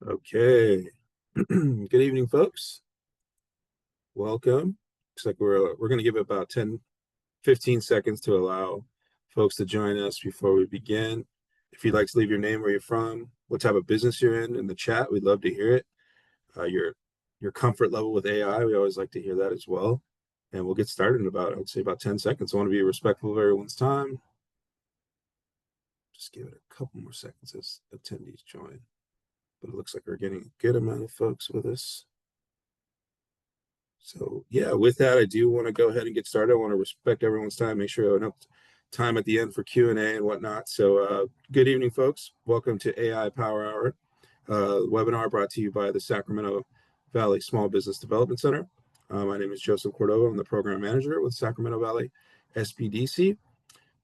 Okay. Good evening, folks. Welcome. Looks like we're going to give it about 10, 15 seconds to allow folks to join us before we begin. If you'd like to leave your name, where you're from, what type of business you're in the chat, we'd love to hear it. Your comfort level with AI, we always like to hear that as well. And we'll get started in about, I would say about 10 seconds. I want to be respectful of everyone's time. Just give it a couple more seconds as attendees join. But it looks like we're getting a good amount of folks with us. So yeah, with that, I do want to go ahead and get started. I want to respect everyone's time, make sure I have enough time at the end for Q&A and whatnot. So good evening, folks. Welcome to AI Power Hour webinar brought to you by the Sacramento Valley Small Business Development Center. My name is Joseph Cordova. I'm the program manager with Sacramento Valley SBDC,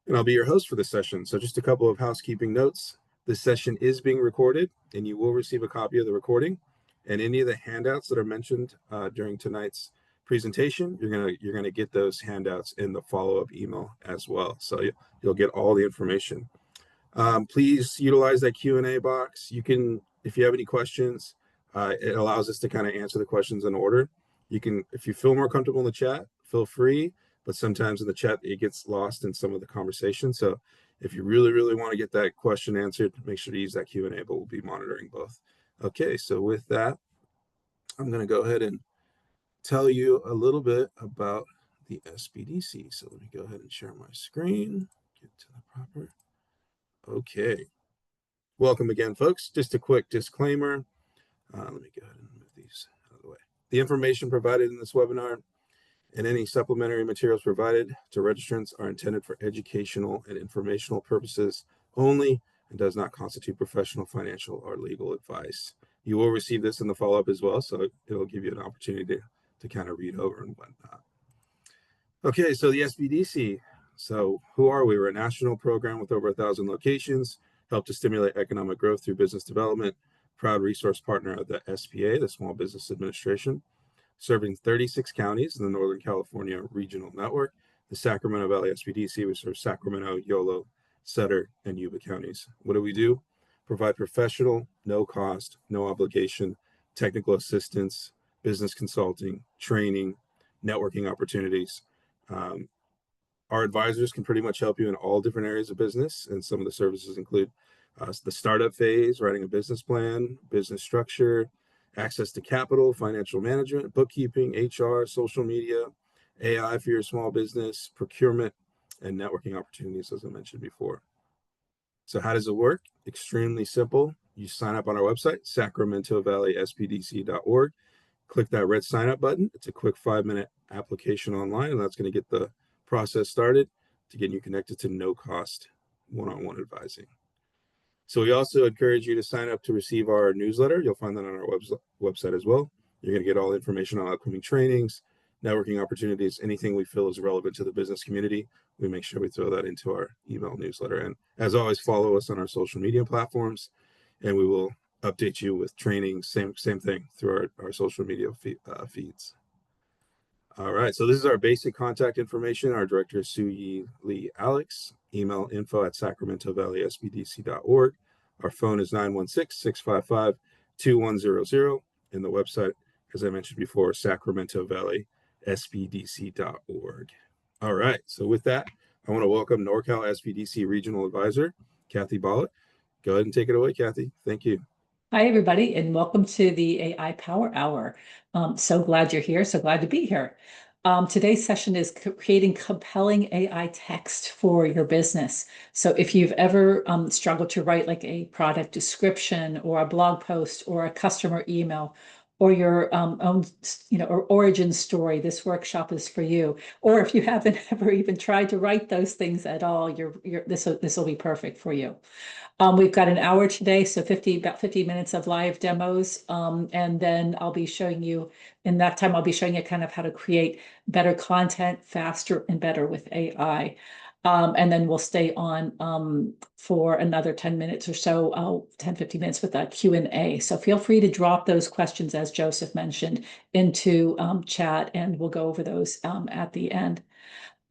and I'll be your host for this session. So just a couple of housekeeping notes. This session is being recorded, and you will receive a copy of the recording. And any of the handouts that are mentioned during tonight's presentation, you're gonna get those handouts in the follow-up email as well. So you'll get all the information. Please utilize that Q&A box. You can, if you have any questions, it allows us to kind of answer the questions in order. You can, if you feel more comfortable in the chat, feel free. But sometimes in the chat, it gets lost in some of the conversation. So if you really, really want to get that question answered, make sure to use that Q&A, but we'll be monitoring both. Okay, so with that, I'm going to go ahead and tell you a little bit about the SBDC. So let me go ahead and share my screen, get to the proper. Okay. Welcome again, folks. Just a quick disclaimer. Let me go ahead and move these out of the way. The information provided in this webinar and any supplementary materials provided to registrants are intended for educational and informational purposes only and does not constitute professional, financial, or legal advice. You will receive this in the follow-up as well, so it'll give you an opportunity to kind of read over and whatnot. Okay, so the SBDC. So who are we? We're a national program with over 1,000 locations, help to stimulate economic growth through business development, proud resource partner of the SBA, the Small Business Administration, serving 36 counties in the Northern California Regional Network. The Sacramento Valley SBDC, we serve Sacramento, Yolo, Sutter, and Yuba counties. What do we do? Provide professional, no cost, no obligation, technical assistance, business consulting, training, networking opportunities. Our advisors can pretty much help you in all different areas of business, and some of the services include the startup phase, writing a business plan, business structure, access to capital, financial management, bookkeeping, HR, social media, AI for your small business, procurement, and networking opportunities, as I mentioned before. So how does it work? Extremely simple. You sign up on our website, sacramentovalleyspdc.org. Click that red sign up button. It's a quick 5-minute application online, and that's going to get the process started to get you connected to no cost one-on-one advising. So we also encourage you to sign up to receive our newsletter. You'll find that on our website as well. You're going to get all the information on upcoming trainings, networking opportunities, anything we feel is relevant to the business community. We make sure we throw that into our email newsletter. And as always, follow us on our social media platforms, and we will update you with training, same thing through our social media feeds. All right, so this is our basic contact information. Our director is Sue Lee Alex. Email info@sacramentovalleyspdc.org. Our phone is 916-655-2100. And the website, as I mentioned before, sacramentovalleyspdc.org. All right, so with that, I want to welcome NorCal SBDC Regional Advisor, Kathy Bollett. Go ahead and take it away, Kathy. Thank you. Hi, everybody, and welcome to the AI Power Hour. So glad you're here. So glad to be here. Today's session is creating compelling AI text for your business. So if you've ever struggled to write like a product description or a blog post or a customer email or your own, or origin story, this workshop is for you. Or if you haven't ever even tried to write those things at all, this will be perfect for you. We've got an hour today, so about 50 minutes of live demos. And then I'll be showing you, in that time, I'll be showing you kind of how to create better content faster and better with AI. And then we'll stay on for another 10 minutes or so, 10, 15 minutes with that Q&A. So feel free to drop those questions, as Joseph mentioned, into chat, and we'll go over those at the end.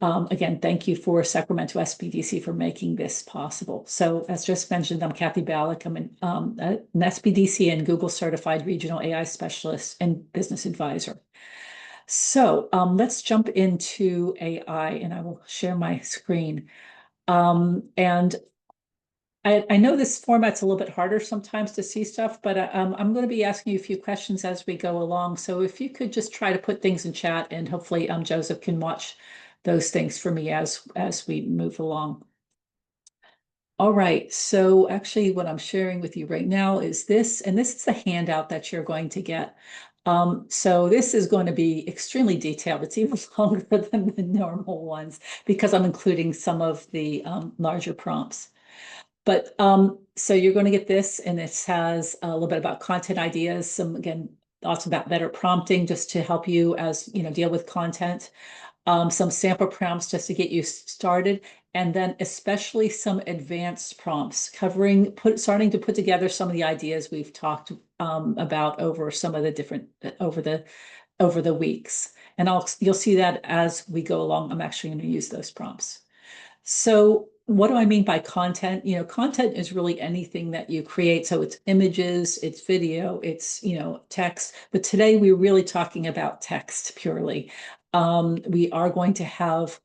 Again, thank you for Sacramento SBDC for making this possible. So as just mentioned, I'm Kathy Ballack. I'm an SBDC and Google certified regional AI specialist and business advisor. So let's jump into AI, and I will share my screen. And I know this format's a little bit harder sometimes to see stuff, but I'm going to be asking you a few questions as we go along. So if you could just try to put things in chat, and hopefully Joseph can watch those things for me as we move along. All right, so actually what I'm sharing with you right now is this, and this is the handout that you're going to get. So this is going to be extremely detailed. It's even longer than the normal ones because I'm including some of the larger prompts. But so you're going to get this, and this has a little bit about content ideas, some, again, thoughts about better prompting just to help you as deal with content, some sample prompts just to get you started, and then especially some advanced prompts covering, starting to put together some of the ideas we've talked about over some of the different, over the weeks. And you'll see that as we go along. I'm actually going to use those prompts. So what do I mean by content? Content is really anything that you create. So it's images, it's video, it's, text. But today we're really talking about text purely. We are going to have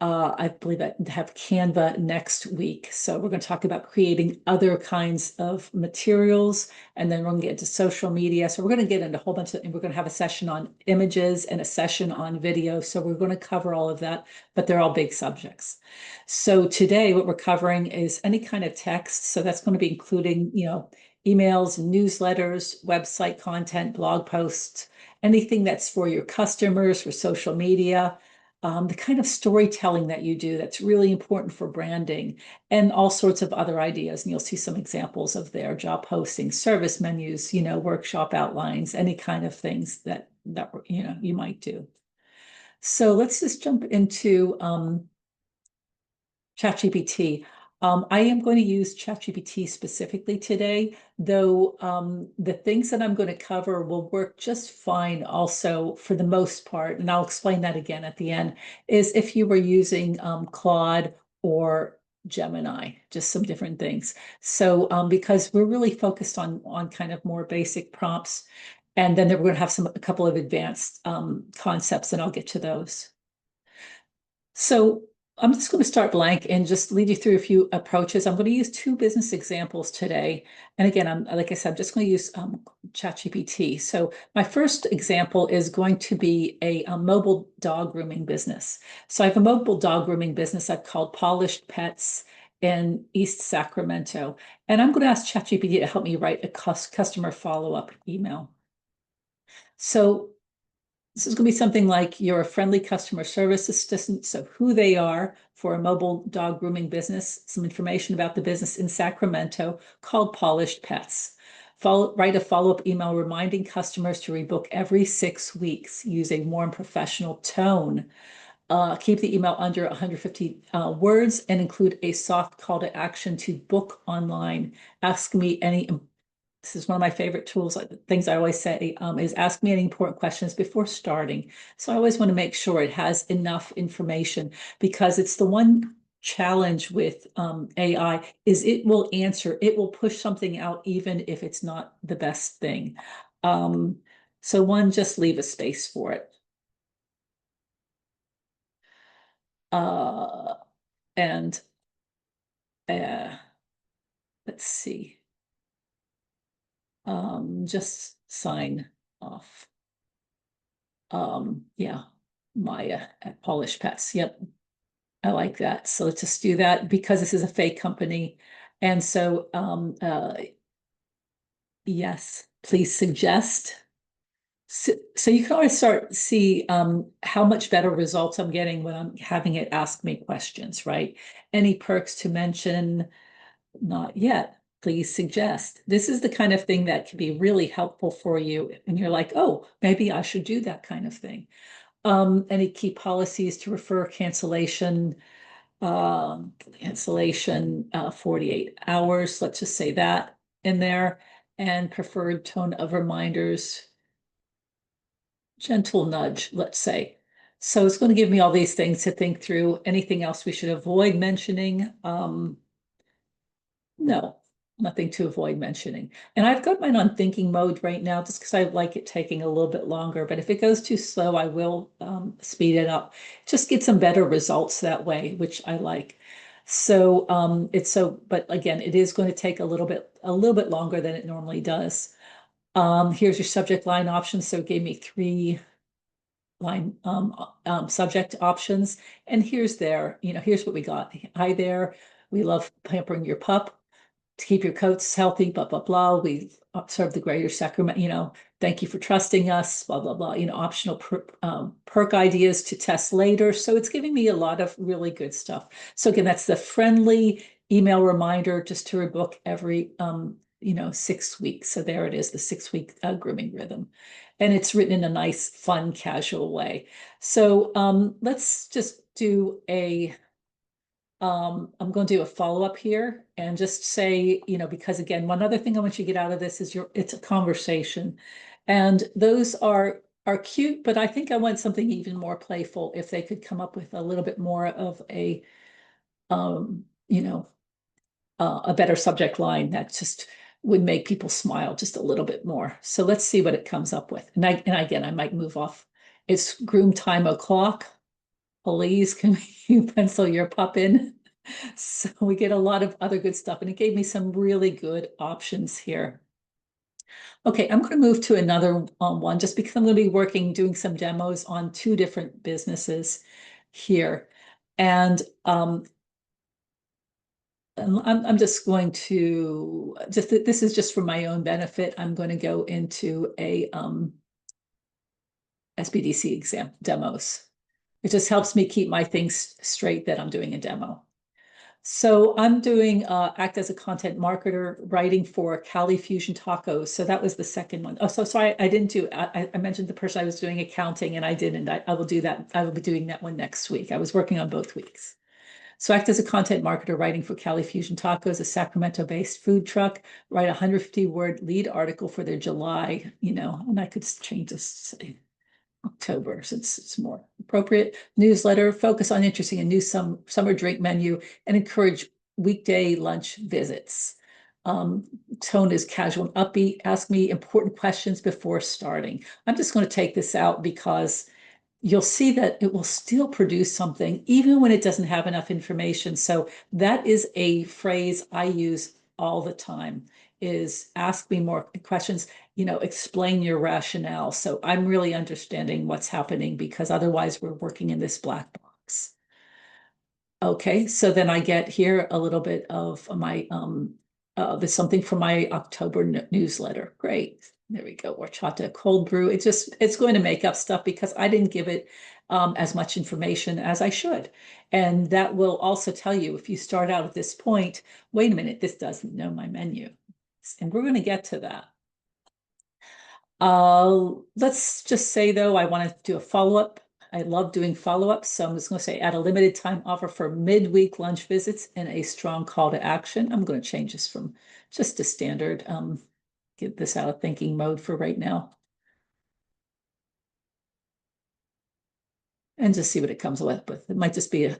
I believe I have Canva next week. So we're going to talk about creating other kinds of materials, and then we're going to get into social media. So we're going to get into a whole bunch of, and we're going to have a session on images and a session on video. So we're going to cover all of that, but they're all big subjects. So today what we're covering is any kind of text. So that's going to be including, emails, newsletters, website content, blog posts, anything that's for your customers, for social media, the kind of storytelling that you do that's really important for branding, and all sorts of other ideas. And you'll see some examples of their job postings, service menus, workshop outlines, any kind of things that you might do. So let's just jump into ChatGPT. I am going to use ChatGPT specifically today, though the things that I'm going to cover will work just fine also for the most part, and I'll explain that again at the end, is if you were using Claude or Gemini, just some different things. So because we're really focused on kind of more basic prompts, and then we're going to have a couple of advanced concepts, and I'll get to those. So I'm just going to start blank and just lead you through a few approaches. I'm going to use two business examples today. And again, like I said, I'm just going to use ChatGPT. So my first example is going to be a mobile dog grooming business. So I have a mobile dog grooming business I've called Polished Pets in East Sacramento. And I'm going to ask ChatGPT to help me write a customer follow-up email. So this is going to be something like you're a friendly customer service assistant, so who they are for a mobile dog grooming business, some information about the business in Sacramento called Polished Pets. Write a follow-up email reminding customers to rebook every 6 weeks. Use a warm professional tone. Keep the email under 150 words and include a soft call to action to book online. Ask me any This is one of my favorite tools, things I always say, is ask me any important questions before starting. So I always want to make sure it has enough information, because it's the one challenge with AI is it will answer, it will push something out even if it's not the best thing. So just leave a space for it. And let's see. Just sign off. Yeah, Maya at Polished Pets. Yep, I like that. So let's just do that because this is a fake company. And so, yes, please suggest. So you can always see how much better results I'm getting when I'm having it ask me questions, right? Any perks to mention? Not yet. Please suggest. This is the kind of thing that can be really helpful for you. And you're like, oh, maybe I should do that kind of thing. Any key policies to refer cancellation, 48 hours. Let's just say that in there. And preferred tone of reminders, gentle nudge, let's say. So it's going to give me all these things to think through. Anything else we should avoid mentioning? No, nothing to avoid mentioning. And I've got mine on thinking mode right now just because I like it taking a little bit longer. But if it goes too slow, I will speed it up. Just get some better results that way, which I like. So but again, it is going to take a little bit longer than it normally does. Here's your subject line options. So it gave me three line subject options. And here's what we got. Hi there. We love pampering your pup to keep your coats healthy, blah, blah, blah. We serve the greater Sacramento, thank you for trusting us, blah, blah, blah, optional perk ideas to test later. So it's giving me a lot of really good stuff. So again, that's the friendly email reminder just to rebook every, 6 weeks. So there it is, the 6 week grooming rhythm. And it's written in a nice, fun, casual way. So let's just do I'm going to do a follow-up here and just say, because again, one other thing I want you to get out of this is it's a conversation. And those are cute, but I think I want something even more playful if they could come up with a little bit more of um, a better subject line that just would make people smile just a little bit more. So let's see what it comes up with. And again, I might move off. It's groom time o'clock. Please, can you pencil your pup in? So we get a lot of other good stuff, and it gave me some really good options here. Okay, I'm going to move to another one just because I'm going to be doing some demos on two different businesses here. And I'm just going to this is just for my own benefit. I'm going to go into a SBDC exam demos. It just helps me keep my things straight that I'm doing a demo. So I'm doing act as a content marketer, writing for Cali Fusion Tacos. So that was the second one. Oh, so sorry, I didn't do. I mentioned the person I was doing accounting, and I didn't. I will do that. I will be doing that one next week. I was working on both weeks. So act as a content marketer, writing for Cali Fusion Tacos, a Sacramento-based food truck. Write a 150-word lead article for their July. And I could change this. October, since it's more appropriate. Newsletter, focus on introducing a new summer drink menu and encourage weekday lunch visits. Tone is casual and upbeat. Ask me important questions before starting. I'm just going to take this out because you'll see that it will still produce something even when it doesn't have enough information. So that is a phrase I use all the time, is ask me more questions, explain your rationale. So I'm really understanding what's happening, because otherwise we're working in this black box. Okay, so then I get here a little bit of my, there's something from my October newsletter. Great. There we go. Horchata cold brew. It's going to make up stuff because I didn't give it as much information as I should. And that will also tell you, if you start out at this point, wait a minute, this doesn't know my menu. And we're going to get to that. Let's just say, though, I want to do a follow-up. I love doing follow-ups, so I'm just going to say add a limited time offer for midweek lunch visits and a strong call to action. I'm going to change this from just a standard, get this out of thinking mode for right now. And just see what it comes up with. It might just be a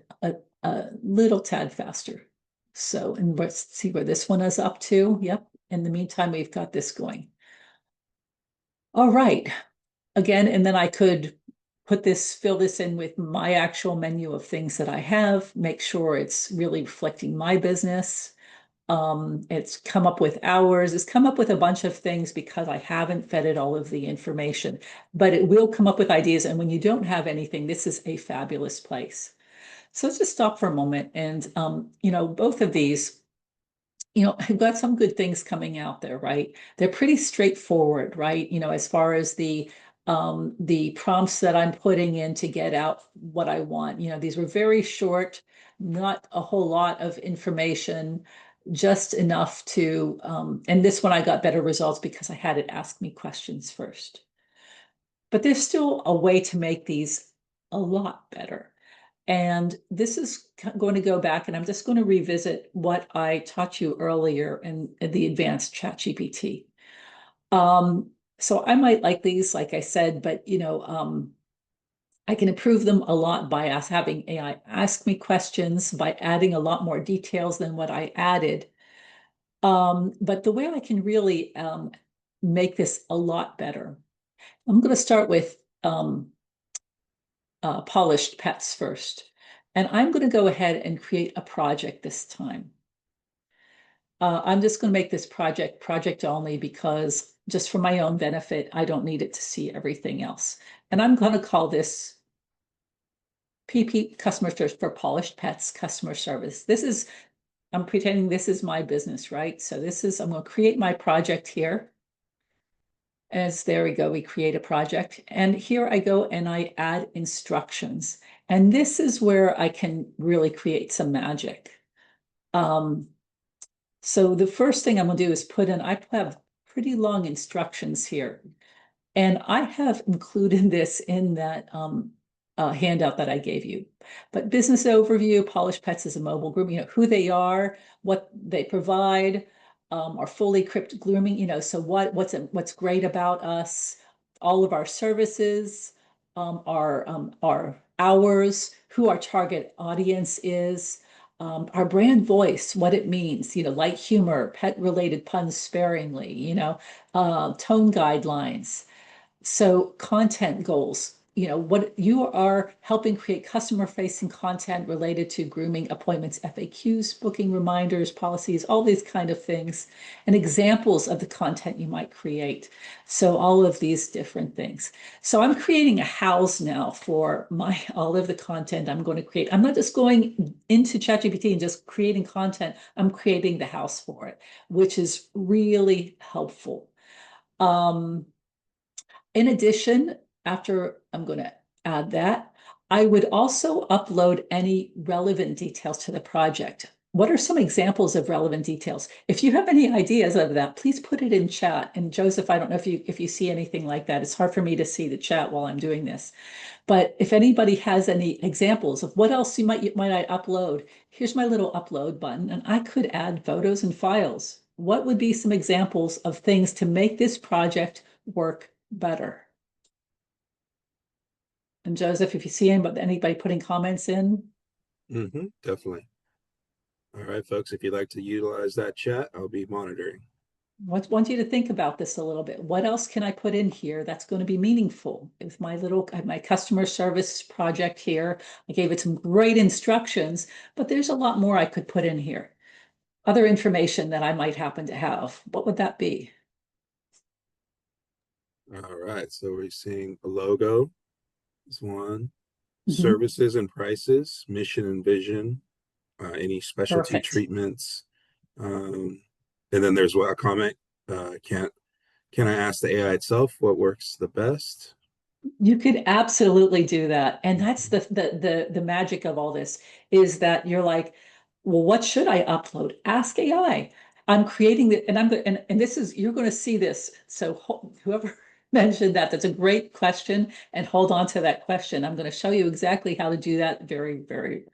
little tad faster. So, and let's see where this one is up to. Yep. In the meantime, we've got this going. All right. Again, and then I could fill this in with my actual menu of things that I have, make sure it's really reflecting my business. It's come up with hours, it's come up with a bunch of things because I haven't fed it all of the information, but it will come up with ideas. And when you don't have anything, this is a fabulous place. So let's just stop for a moment. And, both of these, I've got some good things coming out there, right? They're pretty straightforward, right? As far as the prompts that I'm putting in to get out what I want. These were very short, not a whole lot of information, just enough to, and this one I got better results because I had it ask me questions first. But there's still a way to make these a lot better. And this is going to go back, and I'm just going to revisit what I taught you earlier in the advanced ChatGPT. So I might like these, like I said, but I can improve them a lot by having AI ask me questions, by adding a lot more details than what I added. But the way I can really make this a lot better, I'm going to start with polished pets first. And I'm going to go ahead and create a project this time. I'm just going to make this project only because just for my own benefit, I don't need it to see everything else. And I'm going to call this PP customer service for polished pets customer service. I'm pretending this is my business, right? So I'm going to create my project here. There we go, we create a project. And here I go and I add instructions. And this is where I can really create some magic. So the first thing I'm going to do is I have pretty long instructions here. And I have included this in that handout that I gave you. But business overview, Polished Pets is a mobile groom, who they are, what they provide, our fully equipped grooming, so what's great about us, all of our services, our hours, who our target audience is, our brand voice, what it means, light humor, pet-related puns sparingly, tone guidelines. So content goals, what you are helping create customer-facing content related to grooming appointments, FAQs, booking reminders, policies, all these kind of things, and examples of the content you might create. So all of these different things. So I'm creating a house now for all of the content I'm going to create. I'm not just going into ChatGPT and just creating content. I'm creating the house for it, which is really helpful. In addition, after I'm going to add that, I would also upload any relevant details to the project. What are some examples of relevant details? If you have any ideas of that, please put it in chat. And Joseph, I don't know if you see anything like that. It's hard for me to see the chat while I'm doing this. But if anybody has any examples of what else might I upload, here's my little upload button, and I could add photos and files. What would be some examples of things to make this project work better? And Joseph, if you see anybody putting comments in. Definitely. All right, folks, if you'd like to utilize that chat, I'll be monitoring. I want you to think about this a little bit. What else can I put in here that's going to be meaningful? With my customer service project here, I gave it some great instructions, but there's a lot more I could put in here. Other information that I might happen to have. What would that be? All right, so we're seeing a logo is one, services and prices, mission and vision, any specialty Perfect. treatments. And then there's a comment, can I ask the AI itself what works the best? You could absolutely do that. And that's the magic of all this is that you're like, well, what should I upload? Ask AI. I'm creating the, and I'm going and this is, you're going to see this. So whoever mentioned that, that's a great question. And hold on to that question. I'm going to show you exactly how to do that very, very.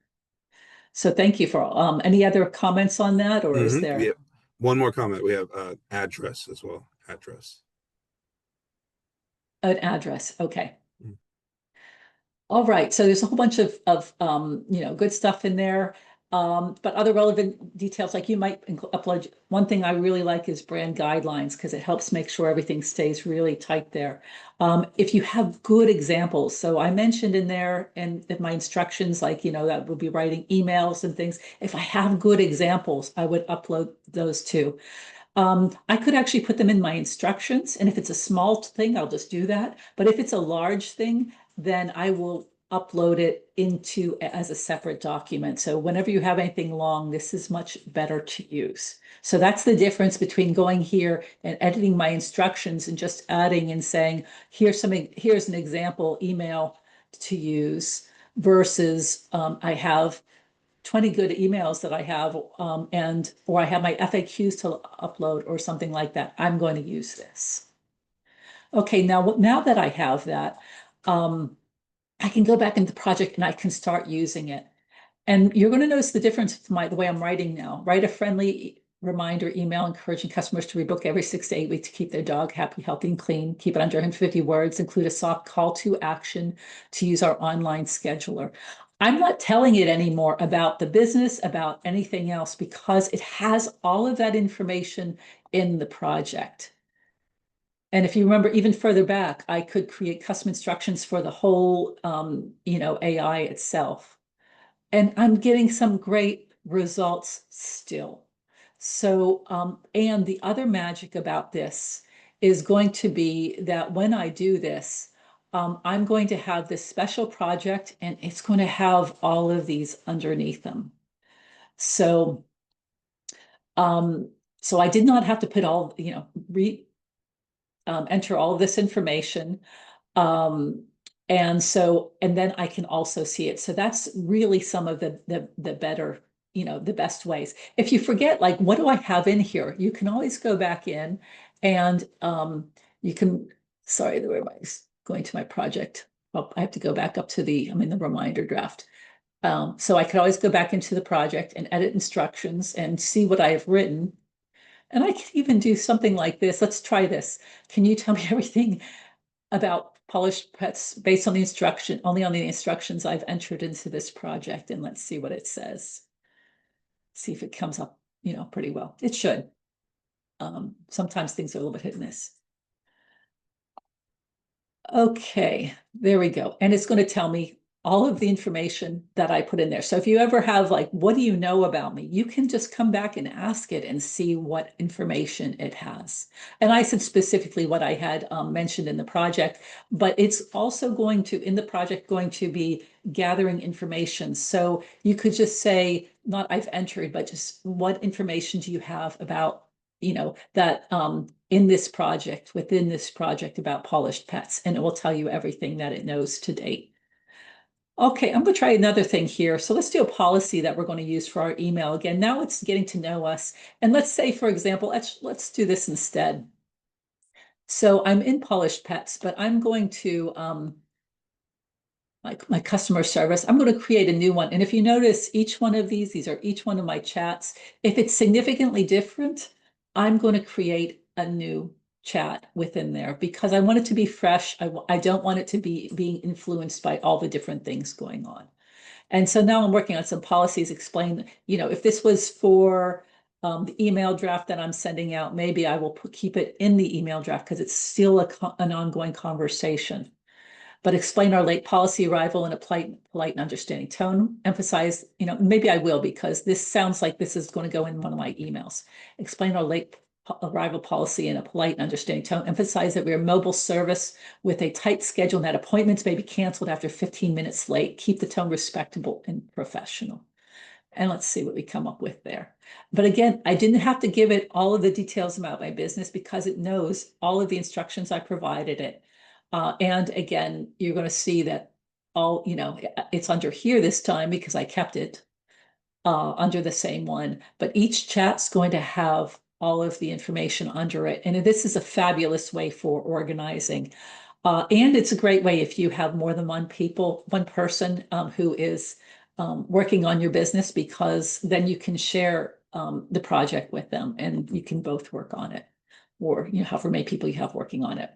So thank you for any other comments on that, or is there? We have one more comment. We have address as well. Address. An address. Okay. All right, so there's a whole bunch of good stuff in there, but other relevant details like you might upload. One thing I really like is brand guidelines because it helps make sure everything stays really tight there. If you have good examples, so I mentioned in there and in my instructions, like that would be writing emails and things. If I have good examples, I would upload those too. I could actually put them in my instructions, and if it's a small thing, I'll just do that. But if it's a large thing, then I will upload it into as a separate document. So whenever you have anything long, this is much better to use. So that's the difference between going here and editing my instructions and just adding and saying, here's an example email to use versus I have 20 good emails that I have, or I have my FAQs to upload or something like that. I'm going to use this. Okay, now that I have that, I can go back into the project and I can start using it. And you're going to notice the difference with the way I'm writing now. Write a friendly reminder email encouraging customers to rebook every 6 to 8 weeks to keep their dog happy, healthy, and clean. Keep it under 150 words. Include a soft call to action to use our online scheduler. I'm not telling it anymore about the business, about anything else, because it has all of that information in the project. And if you remember even further back, I could create custom instructions for the whole, AI itself. And I'm getting some great results still. So, and the other magic about this is going to be that when I do this, I'm going to have this special project and it's going to have all of these underneath them. So, so I did not have to put all, enter all of this information. Um, and then I can also see it. So that's really some of the better, the best ways. If you forget, like, what do I have in here? You can always go back in and you can, sorry, where am I going to my project? Oh, I have to go back up to I'm in the reminder draft. So I could always go back into the project and edit instructions and see what I have written. And I could even do something like this. Let's try this. Can you tell me everything about polished pets based on only on the instructions I've entered into this project? And let's see what it says. See if it comes up, pretty well. It should. Sometimes things are a little bit hit and miss. Okay, there we go. And it's going to tell me all of the information that I put in there. So if you ever have like, what do you know about me? You can just come back and ask it and see what information it has. And I said specifically what I had mentioned in the project, but it's also going to, in the project, going to be gathering information. So you could just say, not I've entered, but just what information do you have about, that in this project, within this project about polished pets, and it will tell you everything that it knows to date. Okay, I'm going to try another thing here. So let's do a policy that we're going to use for our email. Again, now it's getting to know us. And let's say, for example, let's do this instead. So I'm in polished pets, but I'm going to, like my customer service, I'm going to create a new one. And if you notice each one of these are each one of my chats. If it's significantly different, I'm going to create a new chat within there because I want it to be fresh. I don't want it to be being influenced by all the different things going on. And so now I'm working on some policies, explain, if this was for the email draft that I'm sending out, maybe I will keep it in the email draft because it's still an ongoing conversation. But explain our late policy arrival in a polite and understanding tone. Emphasize, maybe I will because this sounds like this is going to go in one of my emails. Explain our late arrival policy in a polite and understanding tone. Emphasize that we are a mobile service with a tight schedule and that appointments may be canceled after 15 minutes late. Keep the tone respectable and professional. And let's see what we come up with there. But again, I didn't have to give it all of the details about my business because it knows all of the instructions I provided it. And again, you're going to see that it's under here this time because I kept it under the same one, but each chat's going to have all of the information under it. And this is a fabulous way for organizing. And it's a great way if you have more than one person who is working on your business, because then you can share the project with them and you can both work on it, or however many people you have working on it.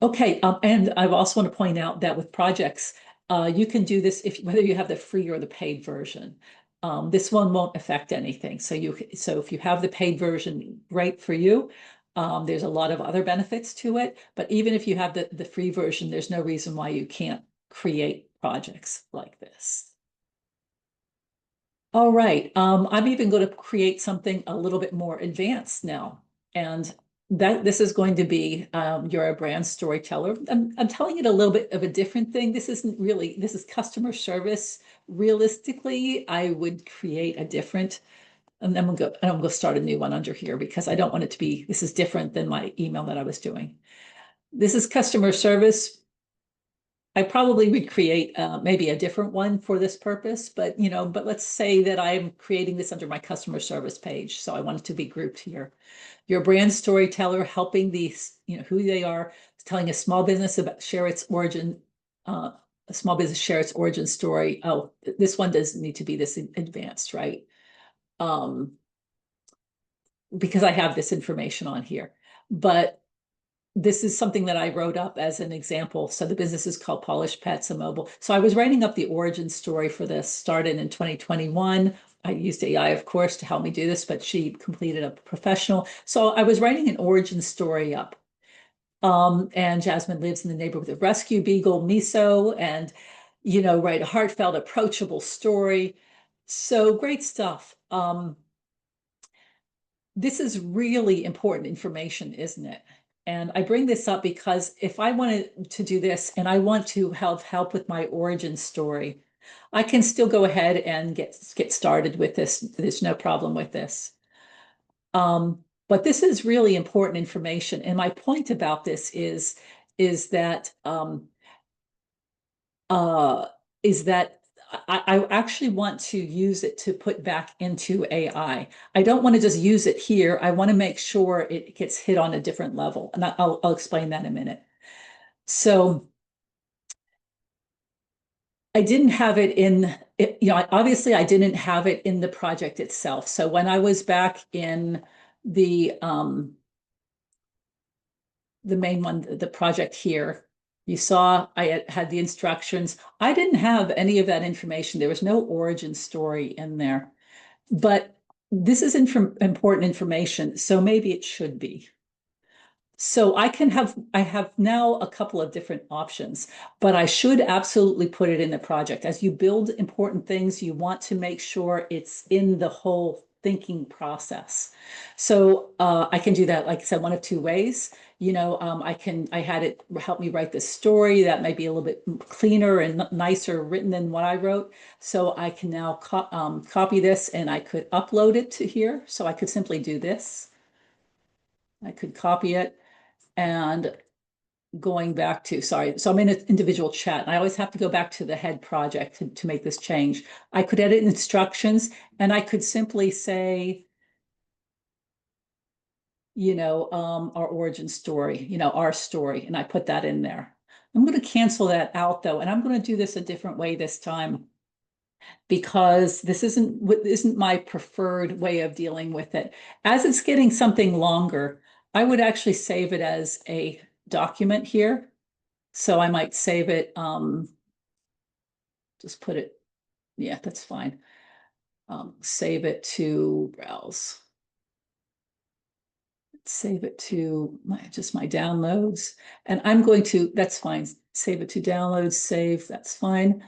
Okay, and I also want to point out that with projects, you can do this whether you have the free or the paid version. This one won't affect anything. So if you have the paid version, great for you. There's a lot of other benefits to it, but even if you have the free version, there's no reason why you can't create projects like this. All right, I'm even going to create something a little bit more advanced now. And this is going to be you're a brand storyteller. I'm telling it a little bit of a different thing. This is customer service. Realistically, I would create a different, and then I'm going to start a new one under here because I don't want it to be, this is different than my email that I was doing. This is customer service. I probably would create maybe a different one for this purpose, but let's say that I'm creating this under my customer service page. So I want it to be grouped here. Your brand storyteller, helping these, who they are, telling a small business about share its origin, a small business share its origin story. Oh, this one doesn't need to be this advanced, right? because I have this information on here. But this is something that I wrote up as an example. So the business is called Polished Pets and Mobile. So I was writing up the origin story for this, started in 2021. I used AI, of course, to help me do this, but she completed a professional. So I was writing an origin story up. And Jasmine lives in the neighborhood with a rescue beagle, Miso, and, write a heartfelt, approachable story. So great stuff. This is really important information, isn't it? And I bring this up because if I wanted to do this and I want to help with my origin story, I can still go ahead and get started with this. There's no problem with this. But this is really important information. And my point about this is that uh, I actually want to use it to put back into AI. I don't want to just use it here. I want to make sure it gets hit on a different level. And I'll explain that in a minute. So I didn't have it in, obviously I didn't have it in the project itself. So when I was back in the main one, the project here, you saw I had the instructions. I didn't have any of that information. There was no origin story in there, but this is important information, so maybe it should be. So I have now a couple of different options, but I should absolutely put it in the project. As you build important things, you want to make sure it's in the whole thinking process. So I can do that, like I said, one of two ways. I had it help me write this story that might be a little bit cleaner and nicer written than what I wrote. So I can now copy this and I could upload it to here. So I could simply do this. I could copy it. And going back to, sorry, so I'm in an individual chat. And I always have to go back to the head project to make this change. I could edit instructions and I could simply say, our origin story, our story, and I put that in there. I'm going to cancel that out though, and I'm going to do this a different way this time because this isn't my preferred way of dealing with it. As it's getting something longer, I would actually save it as a document here. So I might save it, just put it, yeah, that's fine. Save it to browse. Save it to just my downloads. And I'm going to, that's fine. Save it to downloads, save, that's fine.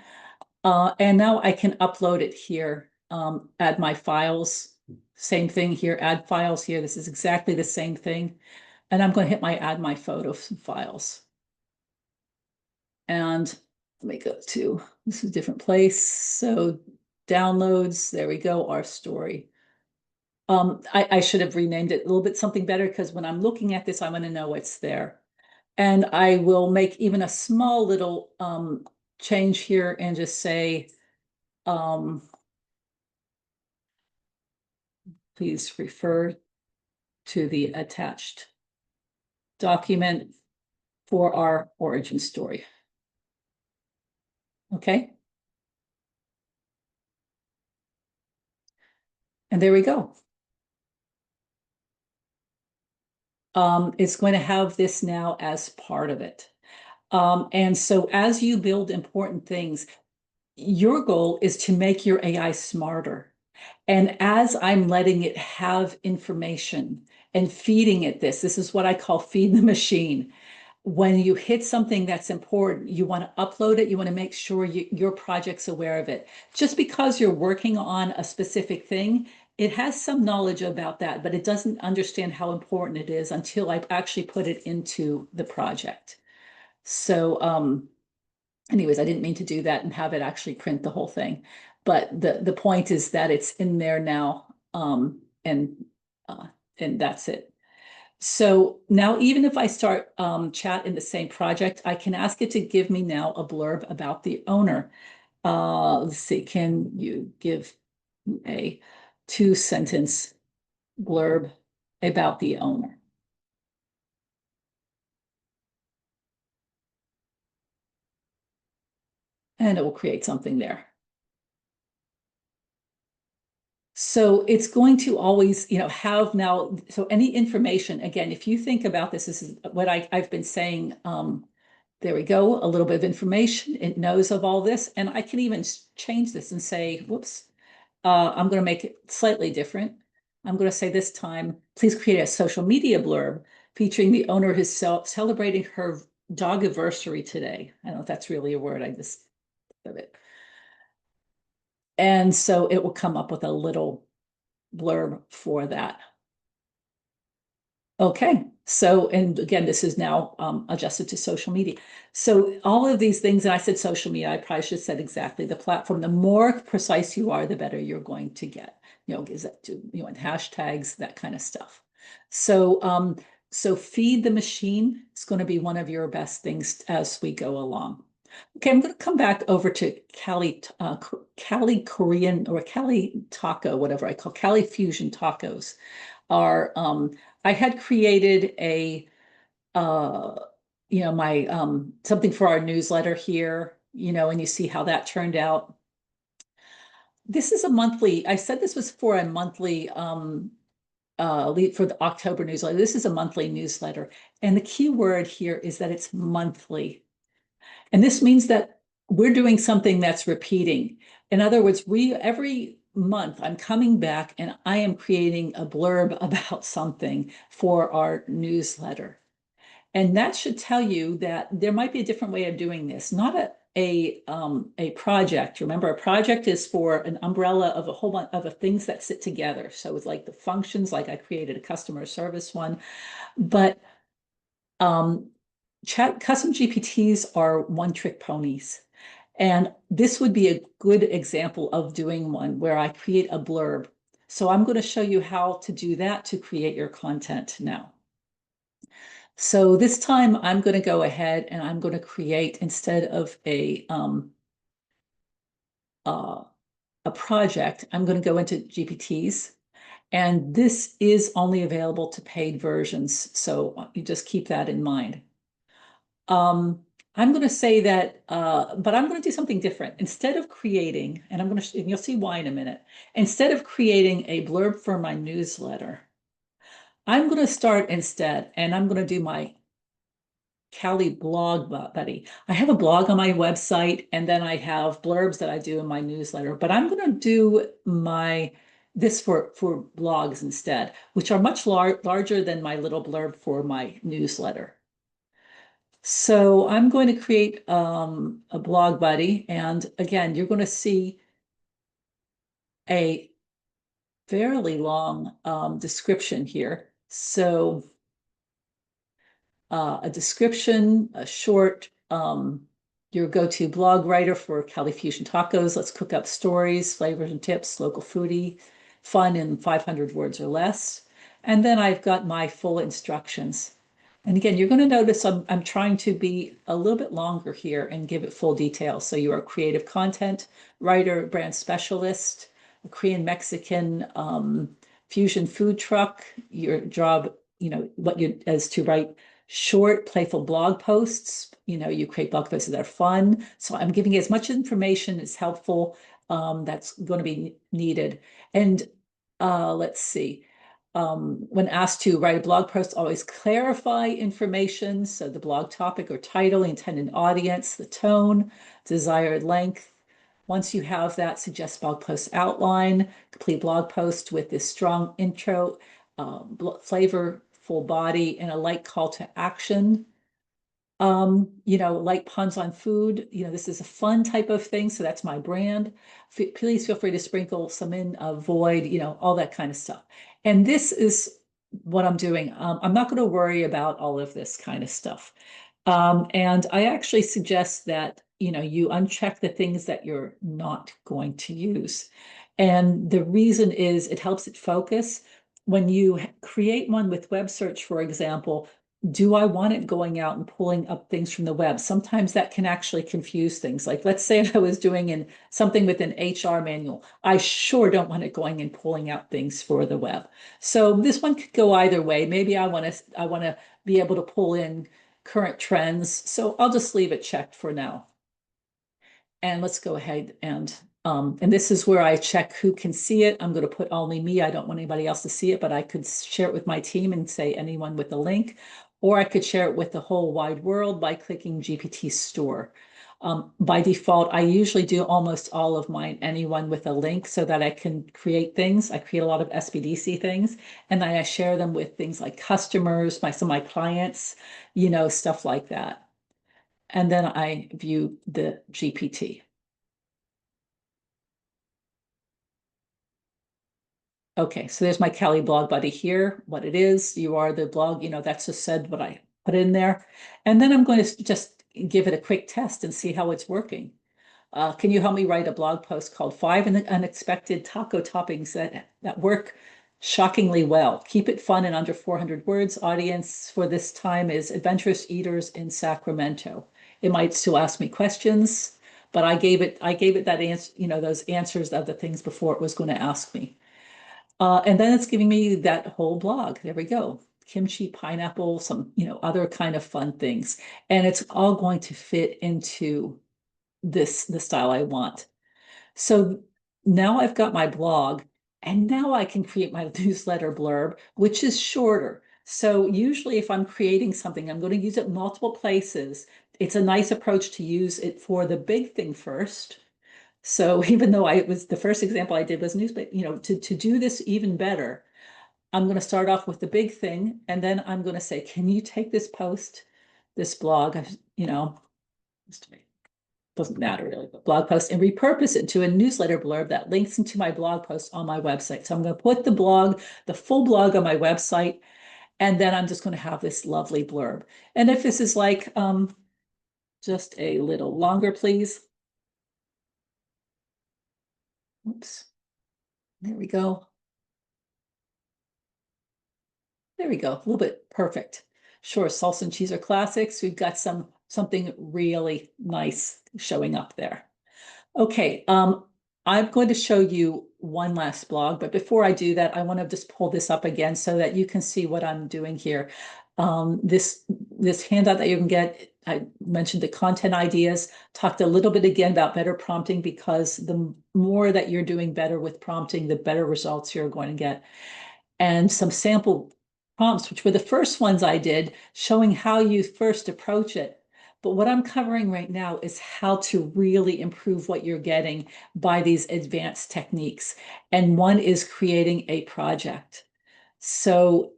And now I can upload it here, add my files. Same thing here, add files here. This is exactly the same thing. And I'm going to hit add my photos and files. And let me go to, this is a different place. So downloads, there we go, our story. I should have renamed it a little bit something better because when I'm looking at this, I want to know what's there. And I will make even a small little change here and just say, please refer to the attached document for our origin story. Okay. And there we go. It's going to have this now as part of it. And so as you build important things, your goal is to make your AI smarter. And as I'm letting it have information and feeding it this is what I call feed the machine. When you hit something that's important, you want to upload it, you want to make sure your project's aware of it. Just because you're working on a specific thing, it has some knowledge about that, but it doesn't understand how important it is until I actually put it into the project. So, anyways, I didn't mean to do that and have it actually print the whole thing. But the point is that it's in there now, and that's it. So now even if I start chat in the same project, I can ask it to give me now a blurb about the owner. Let's see, can you give a 2-sentence blurb about the owner? And it will create something there. So it's going to always, have now, so any information, again, if you think about this, this is what I've been saying. There we go, a little bit of information. It knows of all this. And I can even change this and say, whoops, I'm going to make it slightly different. I'm going to say this time, please create a social media blurb featuring the owner herself celebrating her dog anniversary today. I don't know if that's really a word, I just of it. And so it will come up with a little blurb for that. Okay, so, and again, this is now adjusted to social media. So all of these things, and I said social media, I probably should have said exactly the platform. The more precise you are, the better you're going to get. Is that and hashtags, that kind of stuff. So, so feed the machine is going to be one of your best things as we go along. Okay, I'm going to come back over to Cali Korean or Cali Taco, whatever I call Cali Fusion Tacos. Are I had created a my something for our newsletter here, and you see how that turned out. This is a monthly. I said this was for a monthly lead for the October newsletter. This is a monthly newsletter, and the key word here is that it's monthly. And this means that we're doing something that's repeating. In other words, every month I'm coming back and I am creating a blurb about something for our newsletter. And that should tell you that there might be a different way of doing this, not a project. Remember, a project is for an umbrella of a whole bunch of things that sit together. So it's like the functions, like I created a customer service one, but custom GPTs are one-trick ponies. And this would be a good example of doing one where I create a blurb. So I'm going to show you how to do that to create your content now. So this time I'm going to go ahead and I'm going to create, instead of a project, I'm going to go into GPTs. And this is only available to paid versions. So you just keep that in mind. I'm going to say that, but I'm going to do something different. Instead of creating, and and you'll see why in a minute, instead of creating a blurb for my newsletter, I'm going to start instead, and I'm going to do my Cali blog buddy. I have a blog on my website, and then I have blurbs that I do in my newsletter, but I'm going to do this for blogs instead, which are much larger than my little blurb for my newsletter. So I'm going to create a blog buddy. And again, you're going to see a fairly long description here. So a description, a short, your go-to blog writer for Cali Fusion Tacos. Let's cook up stories, flavors and tips, local foodie, fun in 500 words or less. And then I've got my full instructions. And again, you're going to notice I'm trying to be a little bit longer here and give it full detail. So you are a creative content writer, brand specialist, a Korean Mexican fusion food truck. Your job, what you is to write short, playful blog posts. You create blog posts that are fun. So I'm giving you as much information as helpful that's going to be needed. And let's see. When asked to write a blog post, always clarify information. So the blog topic or title, intended audience, the tone, desired length. Once you have that, suggest blog post outline, complete blog post with this strong intro, flavorful body, and a light call to action. Like puns on food, this is a fun type of thing. So that's my brand. Please feel free to sprinkle some in, avoid, all that kind of stuff. And this is what I'm doing. I'm not going to worry about all of this kind of stuff. And I actually suggest that, you uncheck the things that you're not going to use. And the reason is it helps it focus. When you create one with web search, for example, do I want it going out and pulling up things from the web? Sometimes that can actually confuse things. Like, let's say I was doing something with an HR manual. I sure don't want it going and pulling out things for the web. So this one could go either way. Maybe I want to be able to pull in current trends. So I'll just leave it checked for now. And let's go ahead and And this is where I check who can see it. I'm going to put only me. I don't want anybody else to see it, but I could share it with my team and say anyone with a link, or I could share it with the whole wide world by clicking GPT Store. By default, I usually do almost all of mine, anyone with a link, so that I can create things. I create a lot of SBDC things, and then I share them with things like customers, some of my clients, stuff like that. And then I view the GPT. Okay, so there's my Cali blog buddy here, what it is. You are the blog, that's just said what I put in there. And then I'm going to just give it a quick test and see how it's working. Can you help me write a blog post called 5 Unexpected Taco Toppings that work shockingly well? Keep it fun and under 400 words. Audience for this time is adventurous eaters in Sacramento. It might still ask me questions, but I gave it that answer, those answers of the things before it was going to ask me. And then it's giving me that whole blog. There we go. Kimchi, pineapple, some, other kind of fun things. And it's all going to fit into the style I want. So now I've got my blog, and now I can create my newsletter blurb, which is shorter. So usually if I'm creating something, I'm going to use it multiple places. It's a nice approach to use it for the big thing first. So even though it was the first example I did was newspaper, to do this even better, I'm going to start off with the big thing, and then I'm going to say, can you take this post, this blog, doesn't matter really, but blog post, and repurpose it to a newsletter blurb that links into my blog post on my website. So I'm going to put the full blog on my website, and then I'm just going to have this lovely blurb. And if this is like just a little longer, please. Oops. There we go. There we go. A little bit perfect. Sure, salsa and cheese are classics. We've got something really nice showing up there. Okay, I'm going to show you one last blog, but before I do that, I want to just pull this up again so that you can see what I'm doing here. This handout that you can get, I mentioned the content ideas, talked a little bit again about better prompting, because the more that you're doing better with prompting, the better results you're going to get. And some sample prompts, which were the first ones I did, showing how you first approach it. But what I'm covering right now is how to really improve what you're getting by these advanced techniques. And one is creating a project. So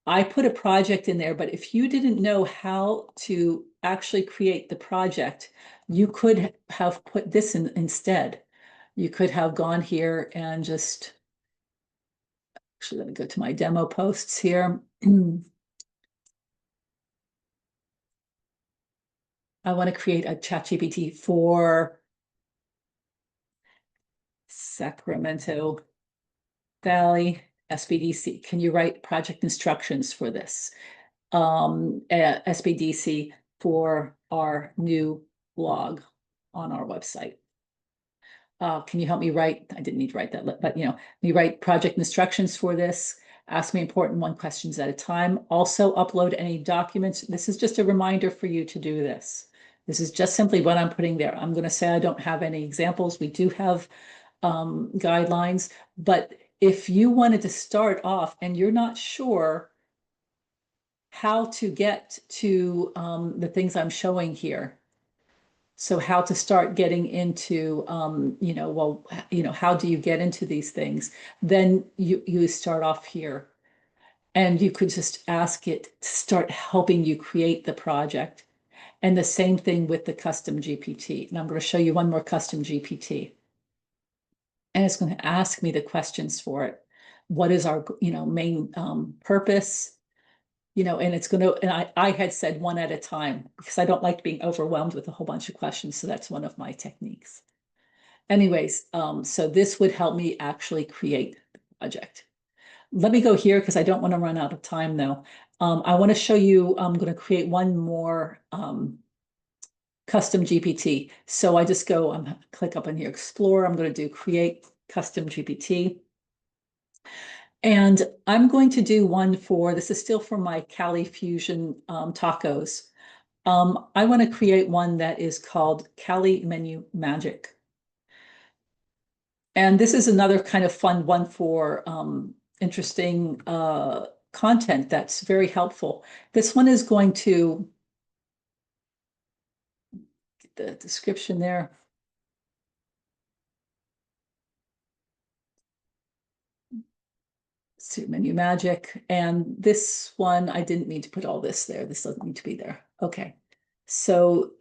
I put a project in there, but if you didn't know how to actually create the project, you could have put this in instead. You could have gone here and just, actually, let me go to my demo posts here. I want to create a ChatGPT for Sacramento Valley SBDC. Can you write project instructions for this? SBDC for our new blog on our website. Can you help me write? I didn't need to write that, but me write project instructions for this. Ask me important one questions at a time. Also upload any documents. This is just a reminder for you to do this. This is just simply what I'm putting there. I'm going to say I don't have any examples. We do have guidelines, but if you wanted to start off and you're not sure how to get to the things I'm showing here, so how to start getting into, how do you get into these things? Then you start off here, and you could just ask it to start helping you create the project. And the same thing with the custom GPT. And I'm going to show you one more custom GPT. And it's going to ask me the questions for it. What is our, main purpose? And it's going to, and I had said one at a time, because I don't like being overwhelmed with a whole bunch of questions. So that's one of my techniques. Anyways, so this would help me actually create the project. Let me go here because I don't want to run out of time though. I want to show you, I'm going to create one more custom GPT. So I just go, click up on here, explore. I'm going to do create custom GPT. And I'm going to do one for, this is still for my Cali Fusion tacos. I want to create one that is called Cali Menu Magic. And this is another kind of fun one for interesting content that's very helpful. This one is going to, get the description there. See menu magic. And this one, I didn't mean to put all this there. This doesn't need to be there. Okay. So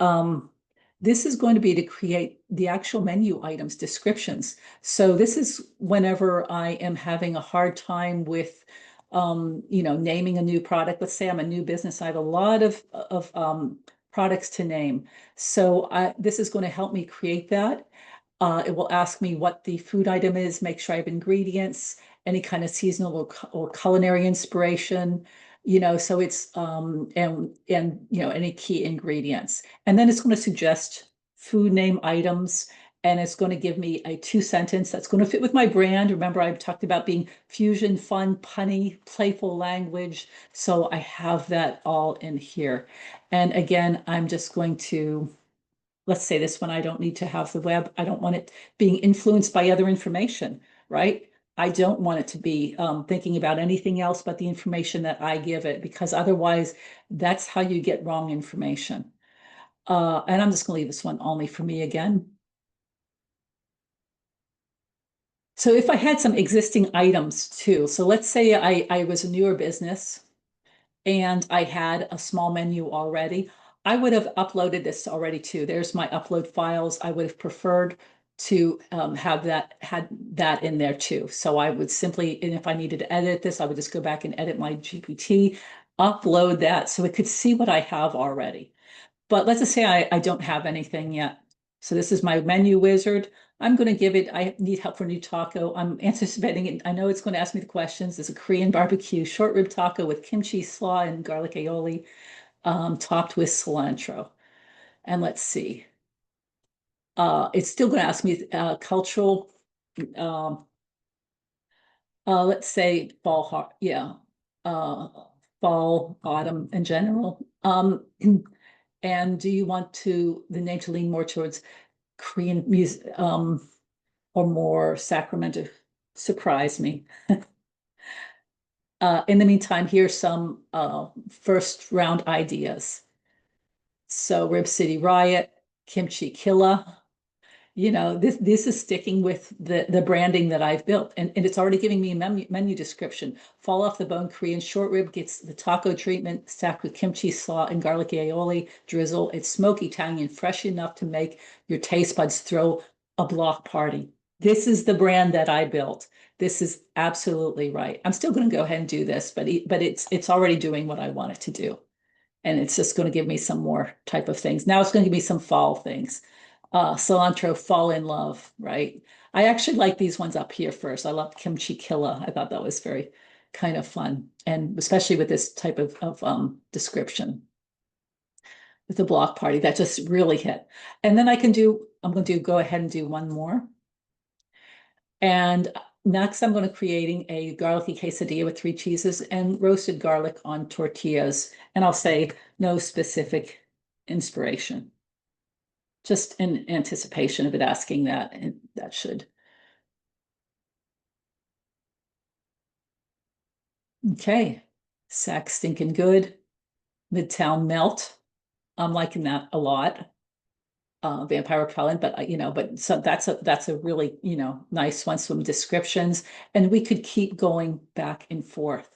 this is going to be to create the actual menu items descriptions. So this is whenever I am having a hard time with naming a new product. Let's say I'm a new business. I have a lot of products to name. So this is going to help me create that. It will ask me what the food item is, make sure I have ingredients, any kind of seasonal or culinary inspiration, so it's and any key ingredients. And then it's going to suggest food name items, and it's going to give me a 2-sentence that's going to fit with my brand. Remember, I've talked about being fusion, fun, punny, playful language. So I have that all in here. And again, I'm just going to, let's say this one, I don't need to have the web. I don't want it being influenced by other information, right? I don't want it to be thinking about anything else but the information that I give it, because otherwise that's how you get wrong information. And I'm just going to leave this one only for me again. So if I had some existing items too, so let's say I was a newer business and I had a small menu already, I would have uploaded this already too. There's my upload files. I would have preferred to had that in there too. So I would simply, and if I needed to edit this, I would just go back and edit my GPT, upload that so it could see what I have already. But let's just say I don't have anything yet. So this is my menu wizard. I'm going to give it, I need help for a new taco. I'm anticipating it. I know it's going to ask me the questions. There's a Korean barbecue short rib taco with kimchi slaw and garlic aioli, topped with cilantro. And let's see. It's still going to ask me cultural, um, let's say fall, fall, autumn in general. And do you want the name to lean more towards Korean music or more Sacramento? Surprise me. In the meantime, here's some first round ideas. So Rib City Riot, Kimchi Killa. This is sticking with the branding that I've built, and it's already giving me a menu description. Fall off the bone Korean short rib gets the taco treatment, stacked with kimchi slaw and garlic aioli drizzle. It's smoky, tangy, and fresh enough to make your taste buds throw a block party. This is the brand that I built. This is absolutely right. I'm still going to go ahead and do this, but it's already doing what I want it to do, and it's just going to give me some more type of things. Now it's going to give me some fall things. Cilantro, fall in love, right? I actually like these ones up here first. I love kimchi killa. I thought that was very kind of fun, and especially with this type of description with the block party, that just really hit. And then I'm going to go ahead and do one more. And next, I'm going to creating a garlicky quesadilla with 3 cheeses and roasted garlic on tortillas. And I'll say no specific inspiration, just in anticipation of it asking that, and that should. Okay, Sac stinking good. Midtown melt. I'm liking that a lot. Vampire repellent, but but so that's a really nice one. Some descriptions, and we could keep going back and forth.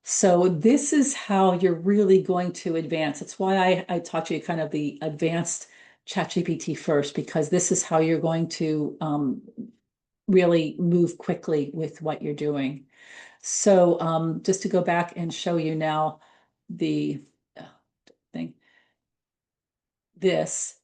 So this is how you're really going to advance. It's why I taught you kind of the advanced ChatGPT first, because this is how you're going to really move quickly with what you're doing. So just to go back and show you now the thing, this.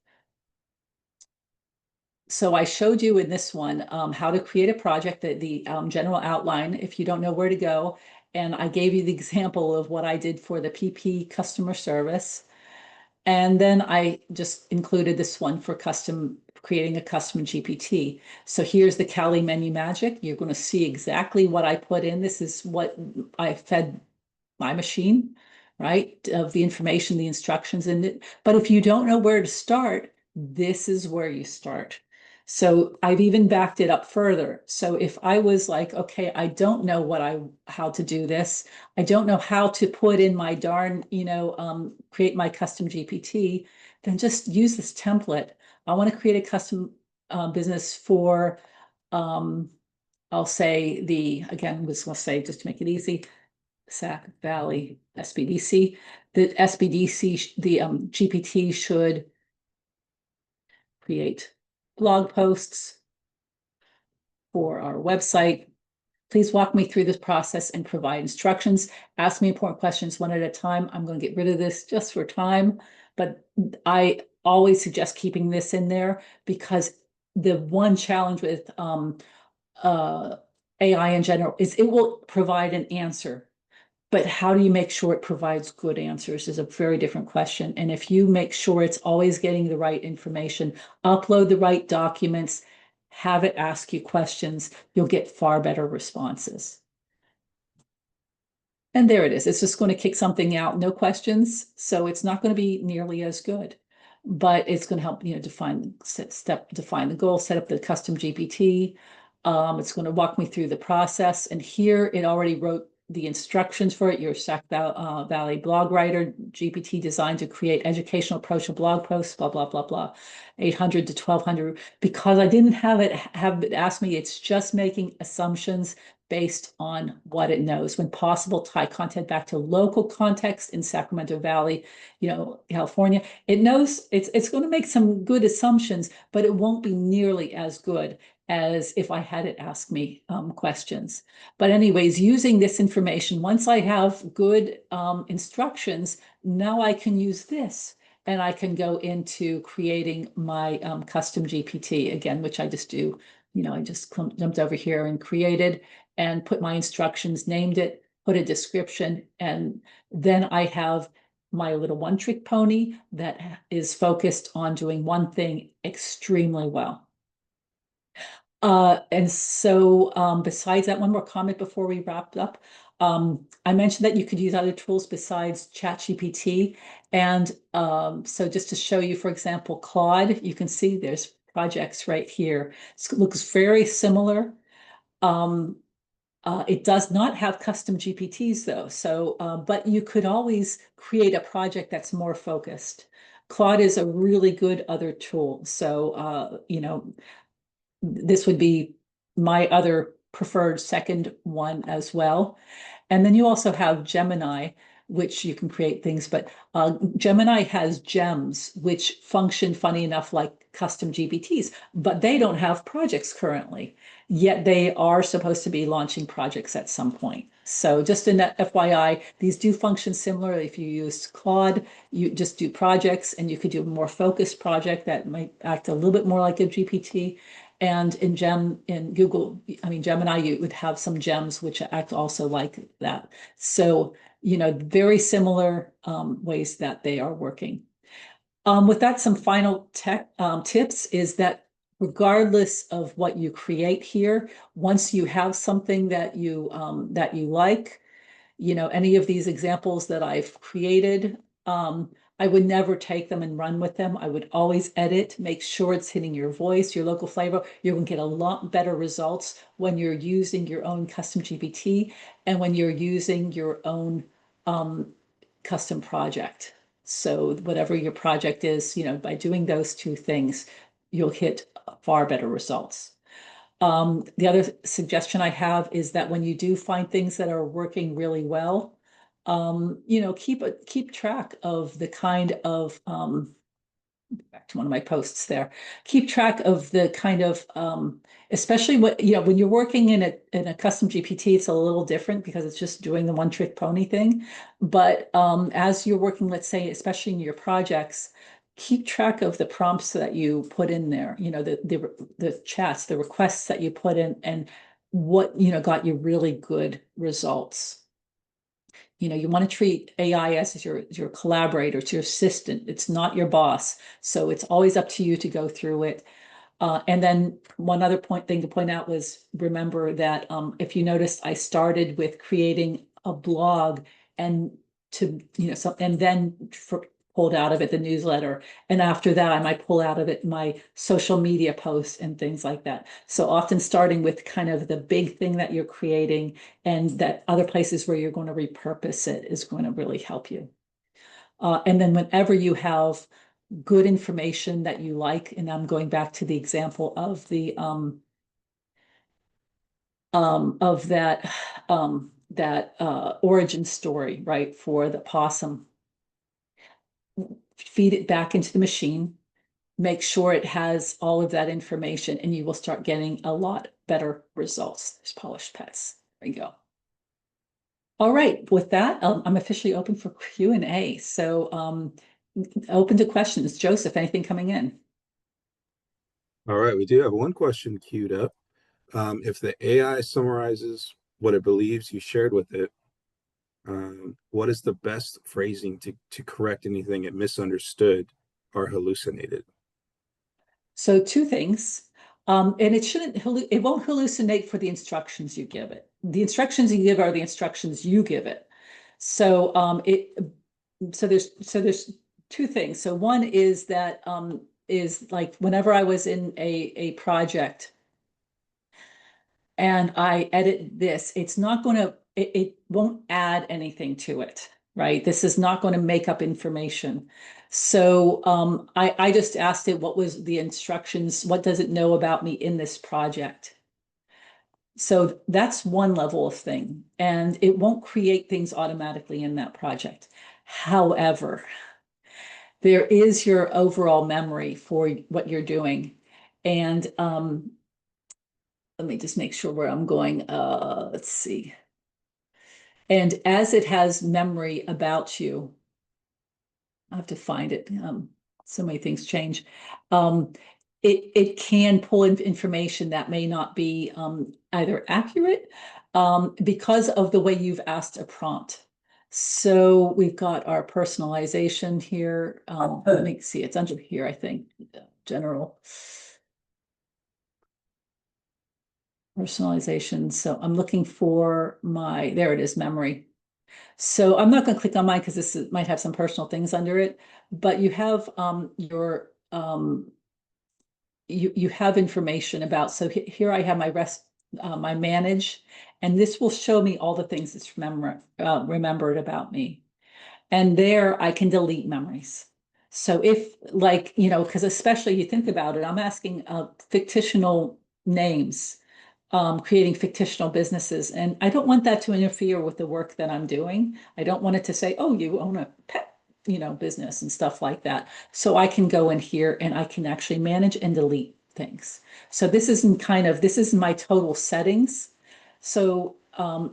So I showed you in this one how to create a project, the general outline, if you don't know where to go. And I gave you the example of what I did for the PP customer service. And then I just included this one for creating a custom GPT. So here's the Cali menu magic. You're going to see exactly what I put in. This is what I fed my machine, right? Of the information, the instructions in it. But if you don't know where to start, this is where you start. So I've even backed it up further. So if I was like, okay, I don't know how to do this. I don't know how to put in my create my custom GPT, then just use this template. I want to create a custom business for, I'll say again, I'm just going to say, just to make it easy, SacValley SBDC. The SBDC, the GPT should create blog posts for our website. Please walk me through this process and provide instructions. Ask me important questions one at a time. I'm going to get rid of this just for time, but I always suggest keeping this in there, because the one challenge with AI in general is it will provide an answer. But how do you make sure it provides good answers is a very different question. And if you make sure it's always getting the right information, upload the right documents, have it ask you questions, you'll get far better responses. And there it is. It's just going to kick something out, no questions. So it's not going to be nearly as good, but it's going to help, define the goal, set up the custom GPT. It's going to walk me through the process. And here it already wrote the instructions for it. Your SacValley blog writer, GPT designed to create educational approach to blog posts, blah, blah, blah, blah, 800 to 1200. Because I didn't have it ask me, it's just making assumptions based on what it knows. When possible, tie content back to local context in Sacramento Valley, California. It knows it's going to make some good assumptions, but it won't be nearly as good as if I had it ask me questions. But anyways, using this information, once I have good instructions, now I can use this and I can go into creating my custom GPT again, which I just do. I just jumped over here and created and put my instructions, named it, put a description, and then I have my little one-trick pony that is focused on doing one thing extremely well. And so besides that, one more comment before we wrap up. I mentioned that you could use other tools besides ChatGPT. And so just to show you, for example, Claude, you can see there's projects right here. It looks very similar. It does not have custom GPTs though. So, but you could always create a project that's more focused. Claude is a really good other tool. So, this would be my other preferred second one as well. And then you also have Gemini, which you can create things, but Gemini has gems, which function, funny enough, like custom GPTs, but they don't have projects currently, yet they are supposed to be launching projects at some point. So just in that FYI, these do function similarly. If you use Claude, you just do projects, and you could do a more focused project that might act a little bit more like a GPT. And in Gemini, you would have some gems which act also like that. So, very similar ways that they are working. With that, some final tips is that regardless of what you create here, once you have something that you like, any of these examples that I've created, I would never take them and run with them. I would always edit, make sure it's hitting your voice, your local flavor. You're going to get a lot better results when you're using your own custom GPT and when you're using your own custom project. So whatever your project is, by doing those two things, you'll hit far better results. The other suggestion I have is that when you do find things that are working really well, keep track of the kind of back to one of my posts there. Keep track of the kind of especially when you're working in a custom GPT, it's a little different because it's just doing the one trick pony thing. But as you're working, let's say, especially in your projects, keep track of the prompts that you put in there, the chats, the requests that you put in, and what got you really good results. You want to treat AI as your collaborator, it's your assistant. It's not your boss. So it's always up to you to go through it. And then one other thing to point out was, remember that if you noticed, I started with creating a blog and and then pulled out of it the newsletter. And after that, I might pull out of it my social media posts and things like that. So often starting with kind of the big thing that you're creating and that other places where you're going to repurpose it is going to really help you. And then whenever you have good information that you like, and I'm going back to the example of the of that origin story, right, for the possum. Feed it back into the machine, make sure it has all of that information, and you will start getting a lot better results. There's Polished Pets. There you go. All right, with that, I'm officially open for Q&A. So open to questions. Joseph, anything coming in? All right, we do have one question queued up. If the AI summarizes what it believes you shared with it, what is the best phrasing to correct anything it misunderstood or hallucinated? So two things. And it won't hallucinate for the instructions you give it. The instructions you give are the instructions you give it. So there's two things. So one is that is like whenever I was in a project and I edit this, it won't add anything to it, right? This is not going to make up information. So I just asked it what was the instructions, what does it know about me in this project? So that's one level of thing, and it won't create things automatically in that project. However, there is your overall memory for what you're doing. And let me just make sure where I'm going. Let's see. And as it has memory about you, I have to find it. So many things change. It can pull in information that may not be either accurate because of the way you've asked a prompt. So we've got our personalization here. Let me see, it's under here, I think, general personalization. So I'm looking for there it is, memory. So I'm not going to click on mine because might have some personal things under it, but you have you have information about. So here I have my manage, and this will show me all the things it's remembered about me. And there I can delete memories. So if like, because especially you think about it, I'm asking fictional names, creating fictional businesses. And I don't want that to interfere with the work that I'm doing. I don't want it to say, oh, you own a pet, business and stuff like that. So I can go in here and I can actually manage and delete things. So this is my total settings. So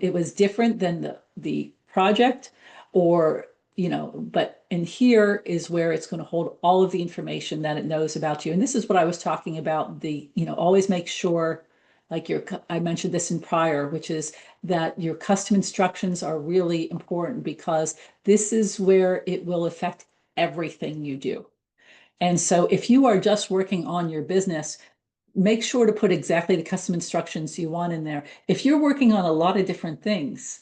it was different than the project or but in here is where it's going to hold all of the information that it knows about you. And this is what I was talking about, always make sure, like I mentioned this in prior, which is that your custom instructions are really important because this is where it will affect everything you do. And so if you are just working on your business, make sure to put exactly the custom instructions you want in there. If you're working on a lot of different things,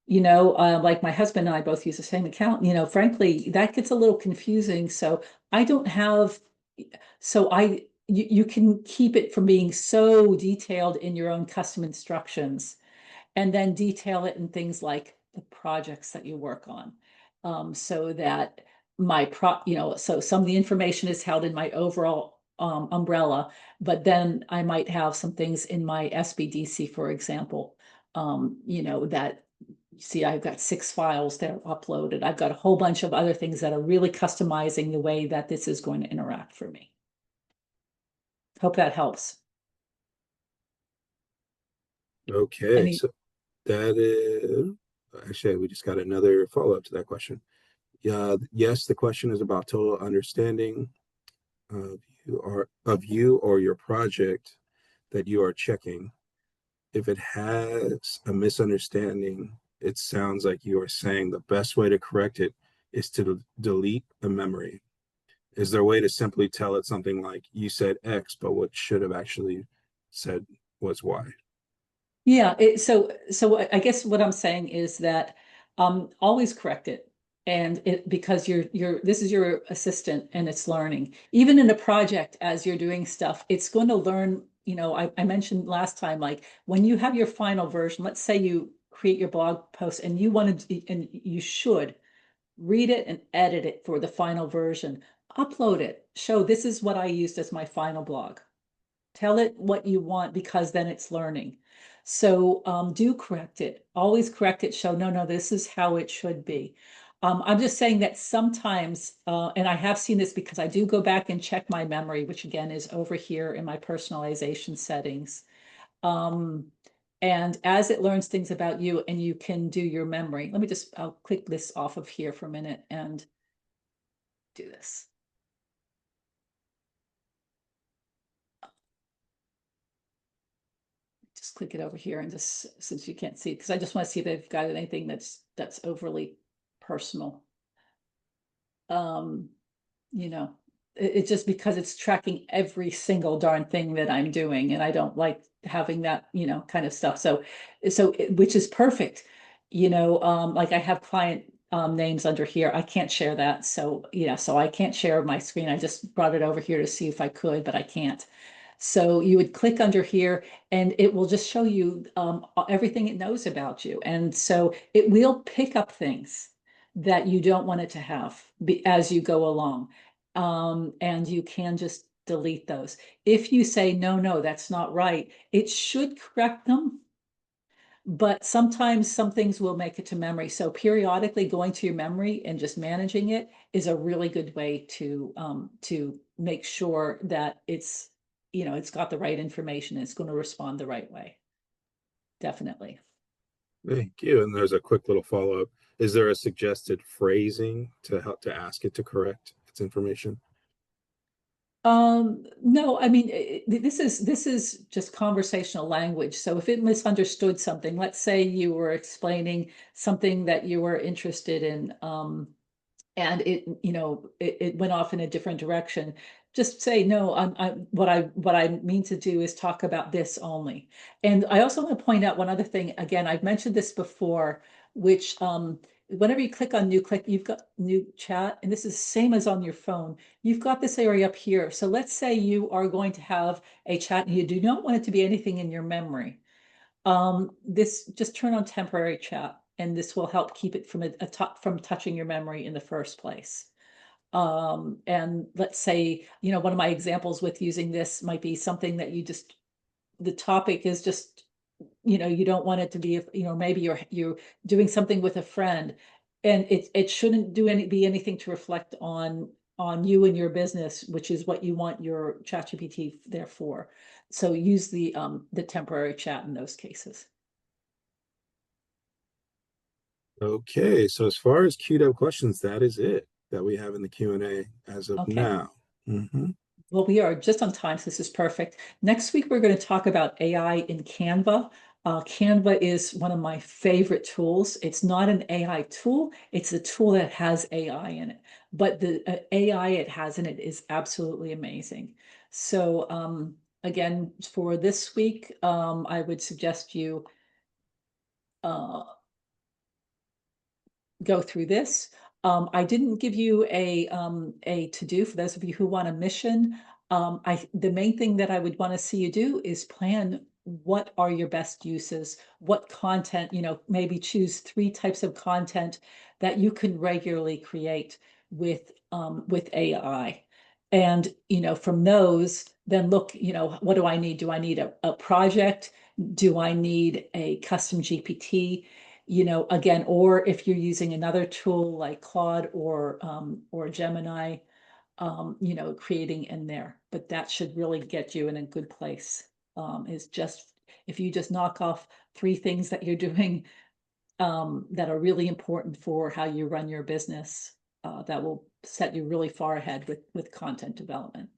like my husband and I both use the same account, frankly, that gets a little confusing. So I don't have, so you can keep it from being so detailed in your own custom instructions and then detail it in things like the projects that you work on. So that so some of the information is held in my overall umbrella, but then I might have some things in my SBDC, for example, that see, I've got 6 files that are uploaded. I've got a whole bunch of other things that are really customizing the way that this is going to interact for me. Hope that helps. Okay, so that is actually we just got another follow-up to that question. Yeah, yes, the question is about total understanding of you or your project that you are checking. If it has a misunderstanding, it sounds like you are saying the best way to correct it is to delete the memory. Is there a way to simply tell it something like you said X, but what should have actually said was Y? Yeah, so I guess what I'm saying is that always correct it. And because this is your assistant and it's learning. Even in a project, as you're doing stuff, it's going to learn. I mentioned last time, like when you have your final version, let's say you create your blog post and and you should read it and edit it for the final version, upload it, show this is what I used as my final blog. Tell it what you want, because then it's learning. So do correct it. Always correct it. Show, no, no, this is how it should be. I'm just saying that sometimes, and I have seen this because I do go back and check my memory, which again is over here in my personalization settings. Um, and as it learns things about you and you can do your memory, I'll click this off of here for a minute and do this. Just click it over here and just, since you can't see it, because I just want to see if they've got anything that's overly personal. Um, you know, it's just because it's tracking every single darn thing that I'm doing, and I don't like having that, kind of stuff. Which is perfect. Like I have client names under here. I can't share that. So I can't share my screen. I just brought it over here to see if I could, but I can't. So you would click under here and it will just show you everything it knows about you. And so it will pick up things that you don't want it to have as you go along. And you can just delete those. If you say, no, no, that's not right, it should correct them. But sometimes some things will make it to memory. So periodically going to your memory and just managing it is a really good way to make sure that it's got the right information. It's going to respond the right way. Definitely. Thank you. And there's a quick little follow-up. Is there a suggested phrasing to help to ask it to correct its information? No, I mean, this is just conversational language. So if it misunderstood something, let's say you were explaining something that you were interested in, and it went off in a different direction, just say, no, what I mean to do is talk about this only. And I also want to point out one other thing. Again, I've mentioned this before, which whenever you click on you've got new chat, and this is same as on your phone. You've got this area up here. So let's say you are going to have a chat and you do not want it to be anything in your memory. This just turn on temporary chat, and this will help keep it from touching your memory in the first place. And let's say, one of my examples with using this might be something that the topic is just, you don't want it to be, maybe you're doing something with a friend, and it shouldn't be anything to reflect on you and your business, which is what you want your ChatGPT there for. So use the temporary chat in those cases. Okay, so as far as queued up questions, that is it that we have in the Q&A as of Okay. now. Mm-hmm. Well, we are just on time, so this is perfect. Next week, we're going to talk about AI in Canva. Canva is one of my favorite tools. It's not an AI tool. It's a tool that has AI in it. But the AI it has in it is absolutely amazing. So again, for this week, I would suggest you uh, go through this. I didn't give you a to-do for those of you who want a mission. The main thing that I would want to see you do is plan what are your best uses, what content, maybe choose 3 types of content that you can regularly create with AI. And, from those, then look, what do I need? Do I need a project? Do I need a custom GPT? Again, or if you're using another tool like Claude or Gemini, creating in there. But that should really get you in a good place. Is just if you just knock off 3 things that you're doing that are really important for how you run your business, that will set you really far ahead with content development.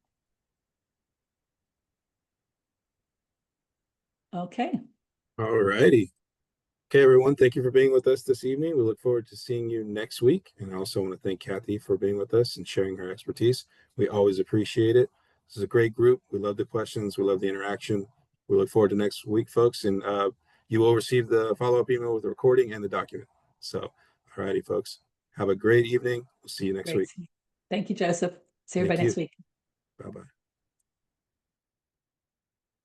Okay. All righty. Okay, everyone, thank you for being with us this evening. We look forward to seeing you next week. And I also want to thank Kathy for being with us and sharing her expertise. We always appreciate it. This is a great group. We love the questions. We love the interaction. We look forward to next week, folks. And you will receive the follow-up email with the recording and the document. So, all righty, folks. Have a great evening. We'll see you next Great. week. Thank you, Joseph. See you by Thank next you. week. Bye-bye.